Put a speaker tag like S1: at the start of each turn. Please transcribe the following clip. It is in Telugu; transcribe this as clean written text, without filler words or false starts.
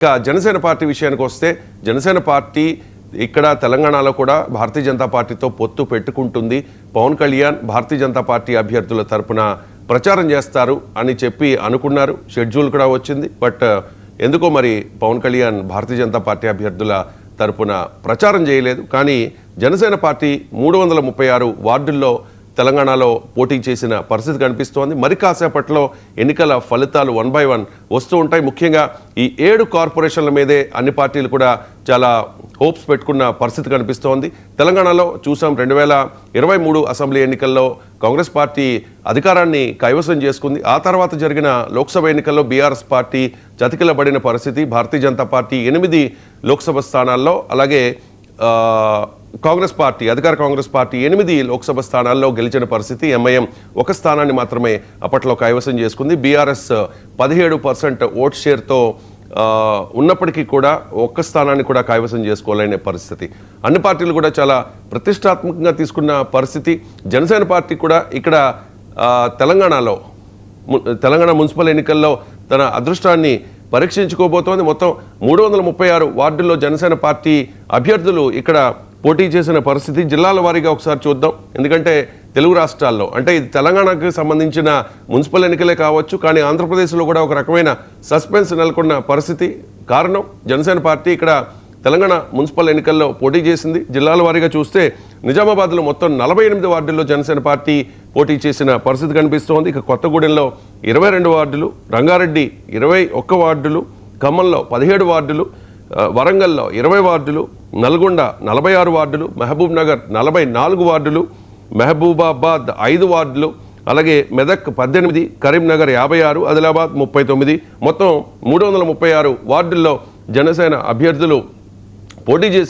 S1: ఇక జనసేన పార్టీ విషయానికి వస్తే జనసేన పార్టీ ఇక్కడ తెలంగాణలో కూడా భారతీయ జనతా పార్టీతో పొత్తు పెట్టుకుంటుంది. పవన్ కళ్యాణ్ భారతీయ జనతా పార్టీ అభ్యర్థుల తరపున ప్రచారం చేస్తారు అని చెప్పి అనుకున్నారు. షెడ్యూల్ కూడా వచ్చింది. బట్ ఎందుకో మరి పవన్ కళ్యాణ్ భారతీయ జనతా పార్టీ అభ్యర్థుల తరపున ప్రచారం చేయలేదు. కానీ జనసేన పార్టీ 336 వార్డుల్లో తెలంగాణలో పోటీ చేసిన పరిస్థితి కనిపిస్తోంది. మరి కాసేపట్లో ఎన్నికల ఫలితాలు 1 by 1 వస్తూ ఉంటాయి. ముఖ్యంగా ఈ 7 కార్పొరేషన్ల మీదే అన్ని పార్టీలు కూడా చాలా హోప్స్ పెట్టుకున్న పరిస్థితి కనిపిస్తోంది. తెలంగాణలో చూసాం 2023 అసెంబ్లీ ఎన్నికల్లో కాంగ్రెస్ పార్టీ అధికారాన్ని కైవసం చేసుకుంది. ఆ తర్వాత జరిగిన లోక్సభ ఎన్నికల్లో బీఆర్ఎస్ పార్టీ చతికిలబడిన పరిస్థితి. భారతీయ జనతా పార్టీ 8 లోక్సభ స్థానాల్లో, అలాగే కాంగ్రెస్ పార్టీ అధికార కాంగ్రెస్ పార్టీ 8 లోక్సభ స్థానాల్లో గెలిచిన పరిస్థితి. ఎంఐఎం 1 స్థానాన్ని మాత్రమే అప్పట్లో కైవసం చేసుకుంది. బీఆర్ఎస్ 17% ఓట్ షేర్తో ఉన్నప్పటికీ కూడా 1 స్థానాన్ని కూడా కైవసం చేసుకోలేని పరిస్థితి. అన్ని పార్టీలు కూడా చాలా ప్రతిష్టాత్మకంగా తీసుకున్న పరిస్థితి. జనసేన పార్టీ కూడా ఇక్కడ తెలంగాణ మున్సిపల్ ఎన్నికల్లో తన అదృష్టాన్ని పరీక్షించుకోబోతోంది. మొత్తం 336 వార్డుల్లో జనసేన పార్టీ అభ్యర్థులు ఇక్కడ పోటీ చేసిన పరిస్థితి. జిల్లాల వారీగా ఒకసారి చూద్దాం. ఎందుకంటే తెలుగు రాష్ట్రాల్లో అంటే ఇది తెలంగాణకు సంబంధించిన మున్సిపల్ ఎన్నికలే కావచ్చు, కానీ ఆంధ్రప్రదేశ్లో కూడా ఒక రకమైన సస్పెన్స్ నెలకొన్న పరిస్థితి. కారణం జనసేన పార్టీ ఇక్కడ తెలంగాణ మున్సిపల్ ఎన్నికల్లో పోటీ చేసింది. జిల్లాల వారీగా చూస్తే నిజామాబాద్లో మొత్తం 48 వార్డుల్లో జనసేన పార్టీ పోటీ చేసిన పరిస్థితి కనిపిస్తోంది. ఇక కొత్తగూడెంలో 22 వార్డులు, రంగారెడ్డి 21 వార్డులు, ఖమ్మంలో 17 వార్డులు, వరంగల్లో 20 వార్డులు, నల్గొండ 46 వార్డులు, మహబూబ్ నగర్ 44 వార్డులు, మహబూబాబాద్ 5 వార్డులు, అలాగే మెదక్ 18, కరీంనగర్ 56, ఆదిలాబాద్ 39, మొత్తం 336 వార్డుల్లో జనసేన అభ్యర్థులు పోటీ చేశారు.